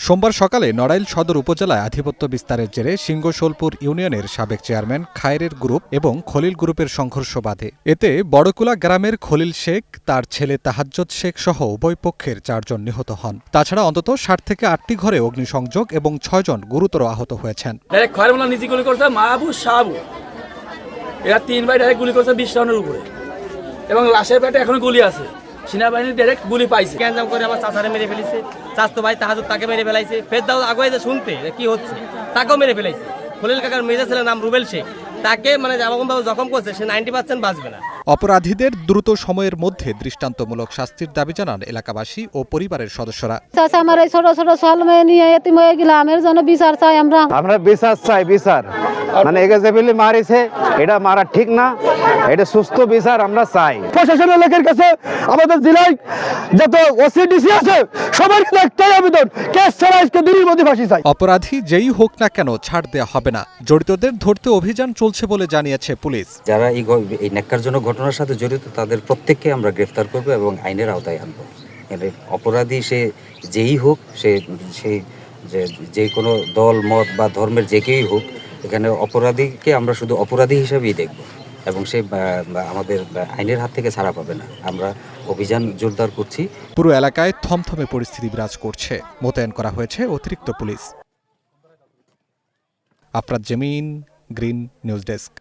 সোমবার সকালে নড়াইল সদর উপজেলায় আধিপত্য বিস্তারের জেরে সিংহশোলপুর ইউনিয়নের সাবেক চেয়ারম্যান খায়রের গ্রুপ এবং খলিল গ্রুপের সংঘর্ষ বাধে। এতে বড়কুলা গ্রামের খলিল শেখ, তার ছেলে তাহাজ্জুদ শেখ সহ উভয় পক্ষের 4 জন নিহত হন। তাছাড়া অন্তত 60 থেকে 8টি ঘরে অগ্নিসংযোগ এবং 6 জন গুরুতর আহত হয়েছেন। এরা 3 ভাই ডাইরেক্ট গুলি করছে 20 রাউন্ডের উপরে এবং লাশের পেটে এখনো গুলি আছে। সেনাবাহিনী ডাইরেক্ট গুলি পাইছে। গ্যাঞ্জাম করে আমার চাচারে মেরে ফেলেছে, চাচতো ভাই তাহাজুদ তাকে মেরে ফেলাইছে, ফেরদাও আগে যে শুনতে কি হচ্ছে তাকেও মেরে ফেলাইছে। খলিল কাকার মেজর ছেলের নাম রুবেল শেখ, তাকে মানে যেমনভাবে জখম করছে সে 90% বাঁচবে না। অপরাধীদের দ্রুত সময়ের মধ্যে দৃষ্টান্তমূলক শাস্তির দাবি জানান এলাকাবাসী ও পরিবারের সদস্যরা। আমার এই ছোট ছোট ছোয়াল মেয়ে নিয়ে এতিম হয়ে গেলাম, এর জন্য বিচার চাই আমরা বিচার চাই। বিচার মানে একে যে বিলি মারিছে এটা মারা ঠিক না, এটা সুস্থ বিচার আমরা চাই। প্রশাসনের লোকের কাছে আমাদের জেলায় যত ওসিডিসি আছে সবার একটাই আবেদন, কেস ছাড়া আজকে দিনের মধ্যে ফাঁসি চাই। অপরাধী যেই হোক না কেন ছাড় দেওয়া হবে না। জড়িতদের ধরতে অভিযান চলছে বলে জানিয়েছে পুলিশ। যারা এই ন্যাক্কারজনক ঘটনার সাথে জড়িত তাদের প্রত্যেককে আমরা গ্রেফতার করব এবং আইনের আওতায় আনব। অপরাধী সে যেই হোক, সে যে কোনো দল মত বা ধর্মের যে কেউই হোক, এখানে অপরাধীকে আমরা শুধু অপরাধী হিসেবেই দেখব এবং সে আমাদের আইনের হাত থেকে ছাড়া পাবে না। আমরা অভিযান জোরদার করছি। পুরো এলাকায় থমথমে পরিস্থিতি বিরাজ করছে। মোতায়েন করা হয়েছে অতিরিক্ত পুলিশ। আফরাদ জমিন, গ্রিন নিউজ ডেস্ক।